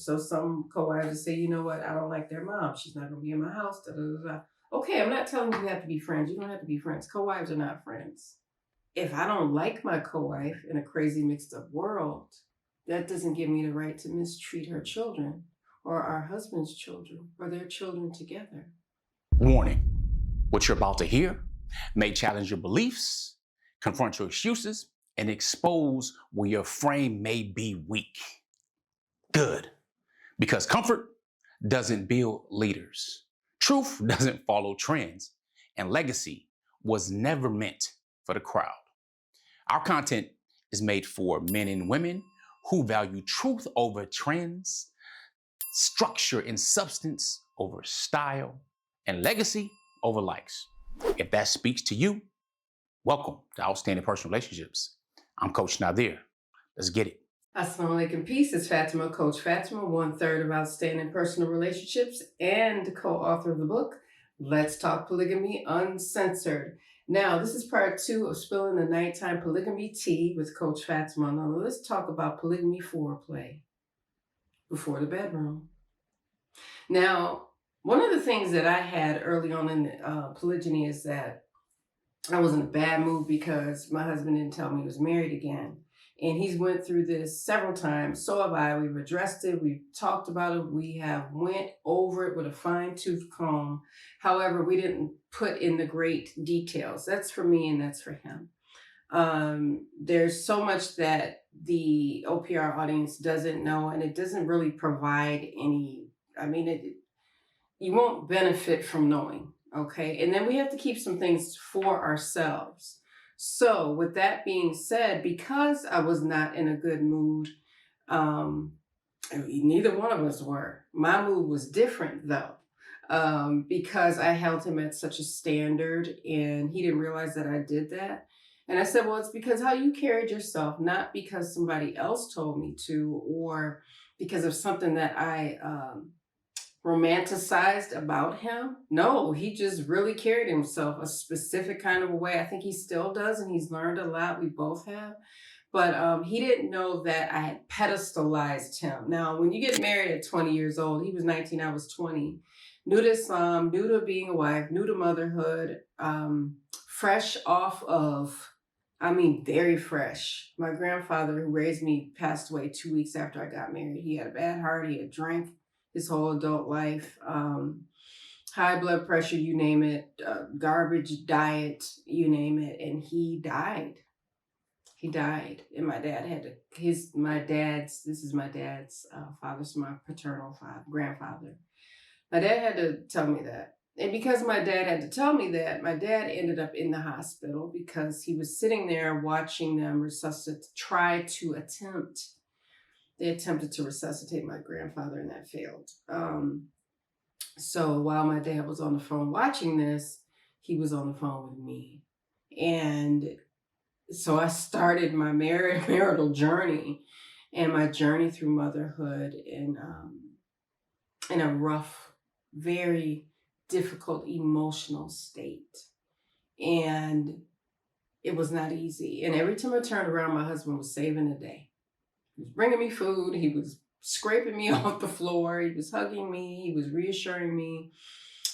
So some co-wives say, you know what, I don't like their mom. She's not going to be in my house. Da, da, da, da. Okay, I'm not telling you you have to be friends. You don't have to be friends. Co-wives are not friends. If I don't like my co-wife in a crazy mixed up world, that doesn't give me the right to mistreat her children or our husband's children or their children together. Warning, what you're about to hear may challenge your beliefs, confront your excuses, and expose where your frame may be weak. Good, because comfort doesn't build leaders. Truth doesn't follow trends, and legacy was never meant for the crowd. Our content is made for men and women who value truth over trends, structure and substance over style, and legacy over likes. If that speaks to you, welcome to Outstanding Personal Relationships. I'm Coach Nadir. Let's get it. Assalamu alaikum, peace. It's Fatimah, Coach Fatimah, 1/3 of Outstanding Personal Relationships and co-author of the book, Let's Talk Polygamy Uncensored. Now, this is part 2 of Spilling the Nighttime Polygamy Tea with Coach Fatimah. Now, let's talk about polygamy foreplay before the bedroom. Now, one of the things that I had early on in polygyny is that I was in a bad mood because my husband didn't tell me he was married again. And he's went through this several times. So have I. We've addressed it. We've talked about it. We have went over it with a fine-tooth comb. However, we didn't put in the great details. That's for me and that's for him. There's so much that the OPR audience doesn't know, and it doesn't really provide any, you won't benefit from knowing, okay? And then we have to keep some things for ourselves. So with that being said, because I was not in a good mood, neither one of us were. My mood was different though, because I held him at such a standard and he didn't realize that I did that. And I said, well, it's because how you carried yourself, not because somebody else told me to or because of something that I romanticized about him. No, he just really carried himself a specific kind of a way. I think he still does, and he's learned a lot. We both have. But he didn't know that I had pedestalized him. Now, when you get married at 20 years old, he was 19, I was 20, new to Islam, new to being a wife, new to motherhood, fresh off of, very fresh. My grandfather who raised me passed away 2 weeks after I got married. He had a bad heart. He had drank his whole adult life, high blood pressure, you name it, garbage diet, you name it, and he died. He died, and my dad had to, this is my dad's father, so my paternal grandfather. My dad had to tell me that. And because my dad had to tell me that, my dad ended up in the hospital because he was sitting there watching them They attempted to resuscitate my grandfather and that failed. So while my dad was on the phone watching this, he was on the phone with me. And so I started my marital journey and my journey through motherhood in a rough, very difficult emotional state. And it was not easy. And every time I turned around, my husband was saving the day. He was bringing me food. He was scraping me off the floor. He was hugging me. He was reassuring me.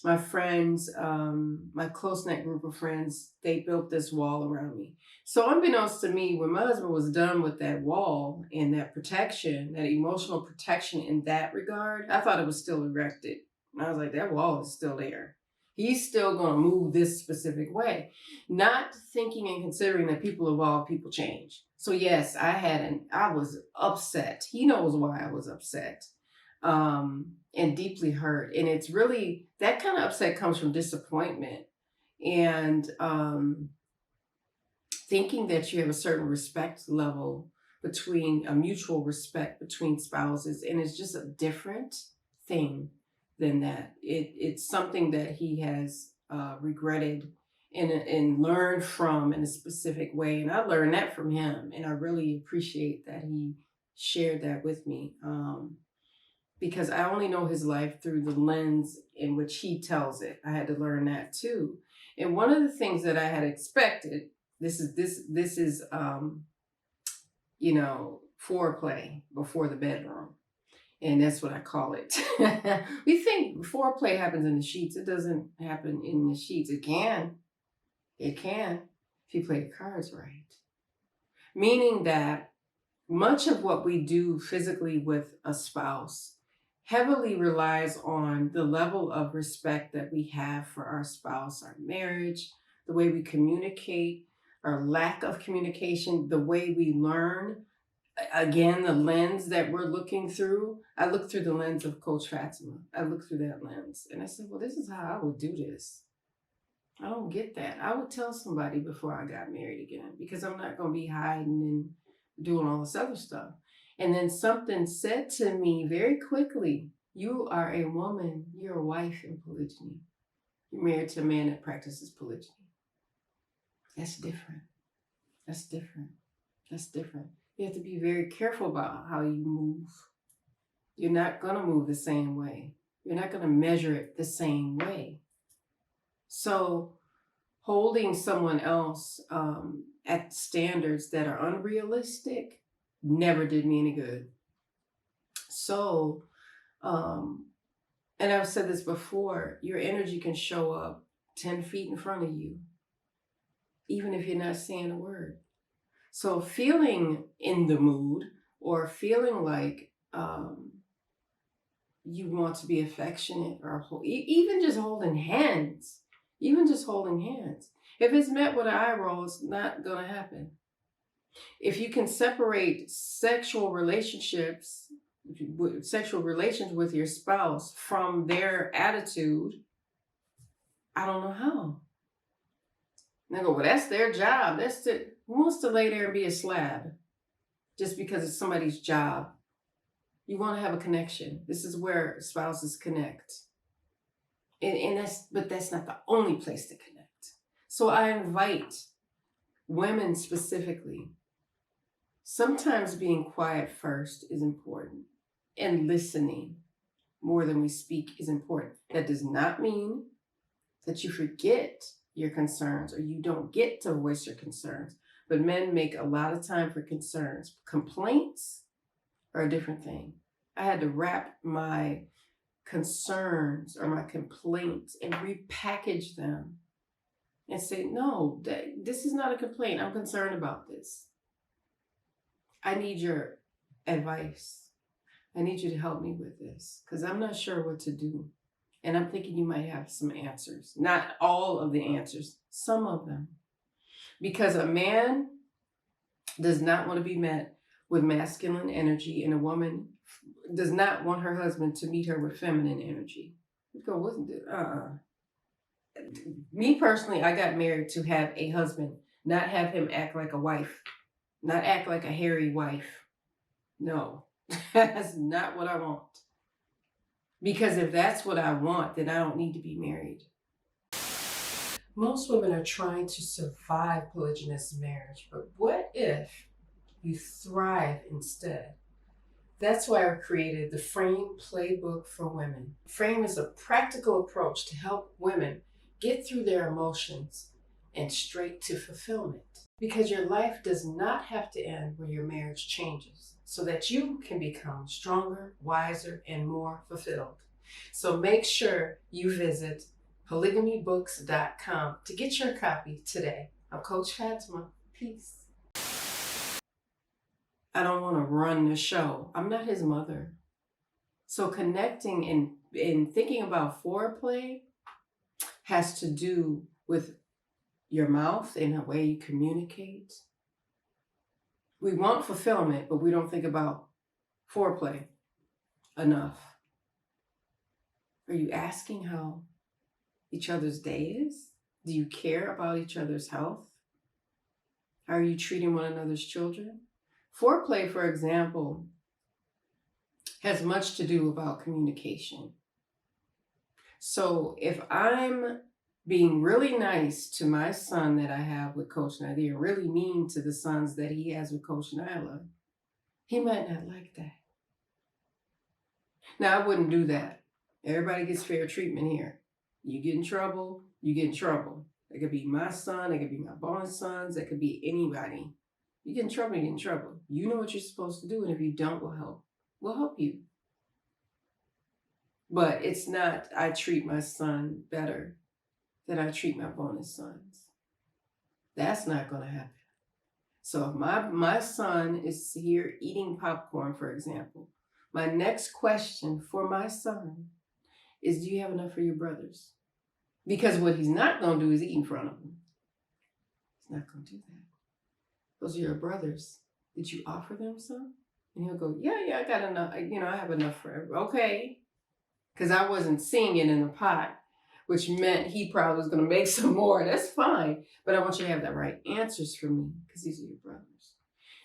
My friends, my close-knit group of friends, they built this wall around me. So unbeknownst to me, when my husband was done with that wall and that protection, that emotional protection in that regard, I thought it was still erected. And I was like, that wall is still there. He's still going to move this specific way, not thinking and considering that people evolve, people change. So yes, I was upset. He knows why I was upset, and deeply hurt. And it's really, that kind of upset comes from disappointment and thinking that you have a certain respect level a mutual respect between spouses. And it's just a different thing than that. It's something that he has regretted and learned from in a specific way. And I learned that from him. And I really appreciate that he shared that with me, because I only know his life through the lens in which he tells it. I had to learn that too. And one of the things that I had expected, this is foreplay before the bedroom. And that's what I call it. We think foreplay happens in the sheets. It doesn't happen in the sheets. It can. It can if you play the cards right. Meaning that much of what we do physically with a spouse heavily relies on the level of respect that we have for our spouse, our marriage, the way we communicate, our lack of communication, the way we learn. Again, the lens that we're looking through. I look through the lens of Coach Fatimah. I look through that lens and I said, well, this is how I would do this. I don't get that. I would tell somebody before I got married again because I'm not going to be hiding and doing all this other stuff. And then something said to me very quickly, you are a woman, you're a wife in polygyny. You're married to a man that practices polygyny. That's different. That's different. That's different. You have to be very careful about how you move. You're not going to move the same way. You're not going to measure it the same way. So holding someone else at standards that are unrealistic never did me any good. So, and I've said this before, your energy can show up 10 feet in front of you, even if you're not saying a word. So feeling in the mood or feeling like you want to be affectionate or even just holding hands, if it's met with an eye roll, it's not going to happen. If you can separate sexual relations with your spouse from their attitude, I don't know how. They go, well, that's their job. Who wants to lay there and be a slab just because it's somebody's job? You want to have a connection. This is where spouses connect. But that's not the only place to connect. So I invite women specifically. Sometimes being quiet first is important, and listening more than we speak is important. That does not mean that you forget your concerns or you don't get to voice your concerns. But men make a lot of time for concerns. Complaints are a different thing. I had to wrap my concerns or my complaints and repackage them and say, no, this is not a complaint. I'm concerned about this. I need your advice. I need you to help me with this because I'm not sure what to do. And I'm thinking you might have some answers. Not all of the answers, some of them. Because a man does not want to be met with masculine energy, and a woman does not want her husband to meet her with feminine energy. You go, wasn't it? Me personally, I got married to have a husband, not have him act like a wife, not act like a hairy wife. No, that's not what I want. Because if that's what I want, then I don't need to be married. Most women are trying to survive polygynous marriage, but what if you thrive instead? That's why I created the Frame Playbook for Women. Frame is a practical approach to help women get through their emotions and straight to fulfillment. Because your life does not have to end when your marriage changes, so that you can become stronger, wiser, and more fulfilled. So make sure you visit polygamybooks.com to get your copy today. I'm Coach Fatimah. Peace. I don't want to run the show. I'm not his mother. So connecting and thinking about foreplay has to do with your mouth and the way you communicate. We want fulfillment, but we don't think about foreplay enough. Are you asking how each other's day is? Do you care about each other's health? How are you treating one another's children? Foreplay, for example, has much to do about communication. So if I'm being really nice to my son that I have with Coach Nadia, really mean to the sons that he has with Coach Nyla, he might not like that. Now, I wouldn't do that. Everybody gets fair treatment here. You get in trouble, you get in trouble. It could be my son, it could be my bonus sons, it could be anybody. You get in trouble, you get in trouble. You know what you're supposed to do, and if you don't, we'll help. We'll help you. But it's not, I treat my son better than I treat my bonus sons. That's not going to happen. So if my son is here eating popcorn, for example, my next question for my son is, do you have enough for your brothers? Because what he's not going to do is eat in front of them. He's not going to do that. Those are your brothers. Did you offer them some? And he'll go, yeah, I got enough. I have enough for everyone. Okay. Because I wasn't seeing it in the pot, which meant he probably was going to make some more. That's fine. But I want you to have the right answers for me because these are your brothers.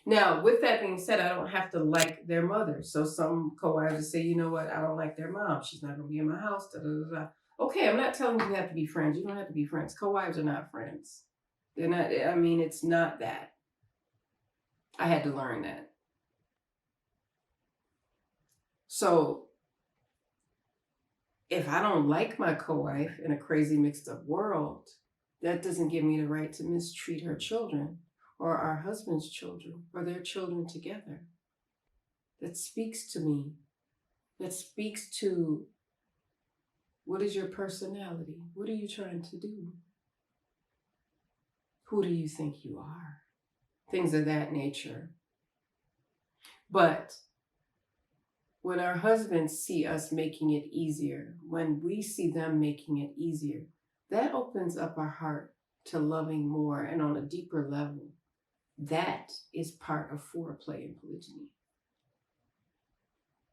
Now, with that being said, I don't have to like their mother. So some co-wives say, you know what? I don't like their mom. She's not going to be in my house. Da, da, da, da. Okay, I'm not telling you have to be friends. You don't have to be friends. Co-wives are not friends. They're not, it's not that. I had to learn that. So if I don't like my co-wife in a crazy mixed up world, that doesn't give me the right to mistreat her children or our husband's children or their children together. That speaks to me. That speaks to, what is your personality? What are you trying to do? Who do you think you are? Things of that nature. But when our husbands see us making it easier, when we see them making it easier, that opens up our heart to loving more and on a deeper level. That is part of foreplay and polygyny.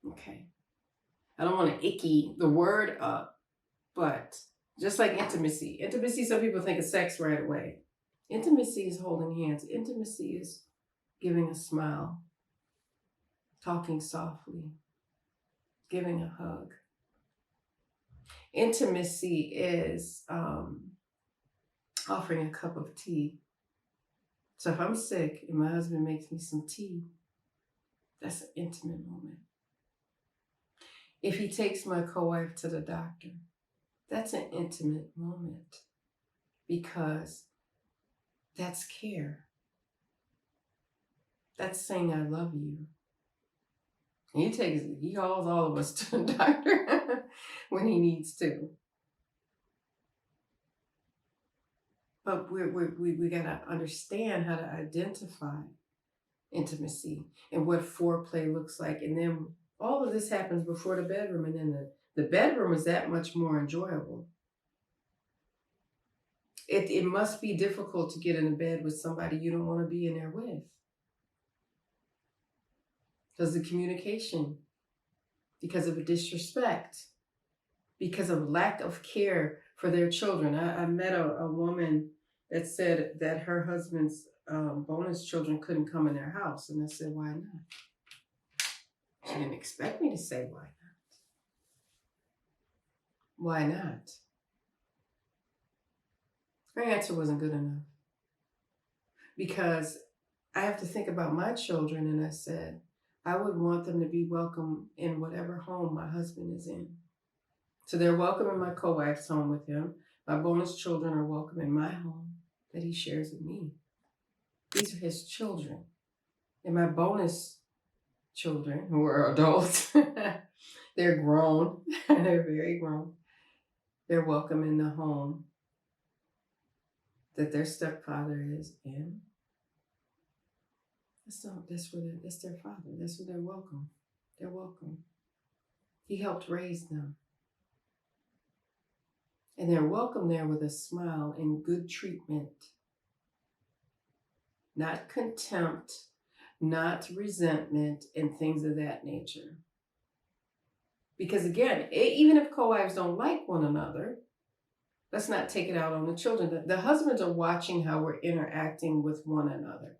Okay. I don't want to icky the word up, but just like intimacy, some people think of sex right away. Intimacy is holding hands. Intimacy is giving a smile, talking softly, giving a hug. Intimacy is offering a cup of tea. So if I'm sick and my husband makes me some tea, that's an intimate moment. If he takes my co-wife to the doctor, that's an intimate moment because that's care. That's saying I love you. And he calls all of us to the doctor when he needs to. But we gotta understand how to identify intimacy and what foreplay looks like. And then all of this happens before the bedroom, and then the bedroom is that much more enjoyable. It must be difficult to get in a bed with somebody you don't want to be in there with. Because of communication, because of a disrespect, because of lack of care for their children. I met a woman that said that her husband's bonus children couldn't come in their house. And I said, why not? She didn't expect me to say why not. Why not? Her answer wasn't good enough. Because I have to think about my children, and I said, I would want them to be welcome in whatever home my husband is in. So they're welcome in my co-wife's home with him. My bonus children are welcome in my home that he shares with me. These are his children. And my bonus children, who are adults, they're grown, they're very grown. They're welcome in the home that their stepfather is in. That's their father. That's where they're welcome. They're welcome. He helped raise them. And they're welcome there with a smile and good treatment. Not contempt, not resentment, and things of that nature. Because again, even if co-wives don't like one another, let's not take it out on the children. The husbands are watching how we're interacting with one another.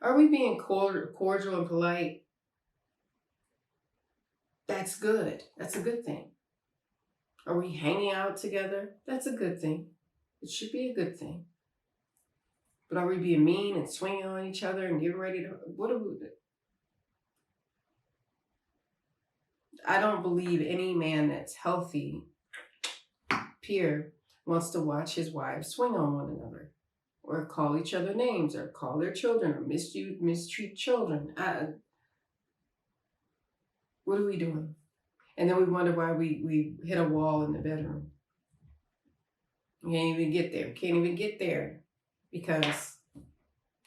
Are we being cordial and polite? That's good. That's a good thing. Are we hanging out together? That's a good thing. It should be a good thing. But are we being mean and swinging on each other and getting ready to, what are we doing? I don't believe any man that's healthy, peer, wants to watch his wives swing on one another or call each other names or call their children or mistreat children. What are we doing? And then we wonder why we hit a wall in the bedroom. We can't even get there. Can't even get there because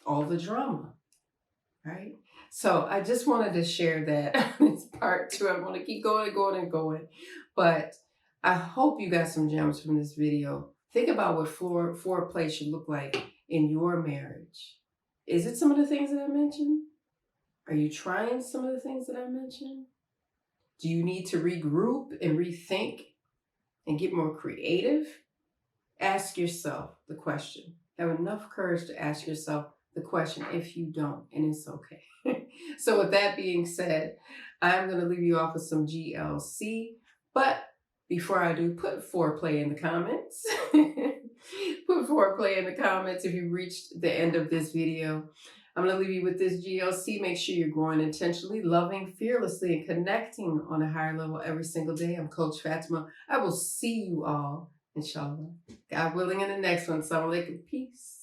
all the drama, right? So I just wanted to share that. It's part 2. I want to keep going and going and going. But I hope you got some gems from this video. Think about what foreplay should look like in your marriage. Is it some of the things that I mentioned? Are you trying some of the things that I mentioned? Do you need to regroup and rethink and get more creative? Ask yourself the question. Have enough courage to ask yourself the question if you don't, and it's okay. So with that being said, I'm going to leave you off with some GLC. But before I do, put foreplay in the comments. Put foreplay in the comments if you reached the end of this video. I'm going to leave you with this GLC. Make sure you're growing intentionally, loving fearlessly, and connecting on a higher level every single day. I'm Coach Fatimah. I will see you all, inshallah, God willing, in the next one. Assalamu alaikum. Peace.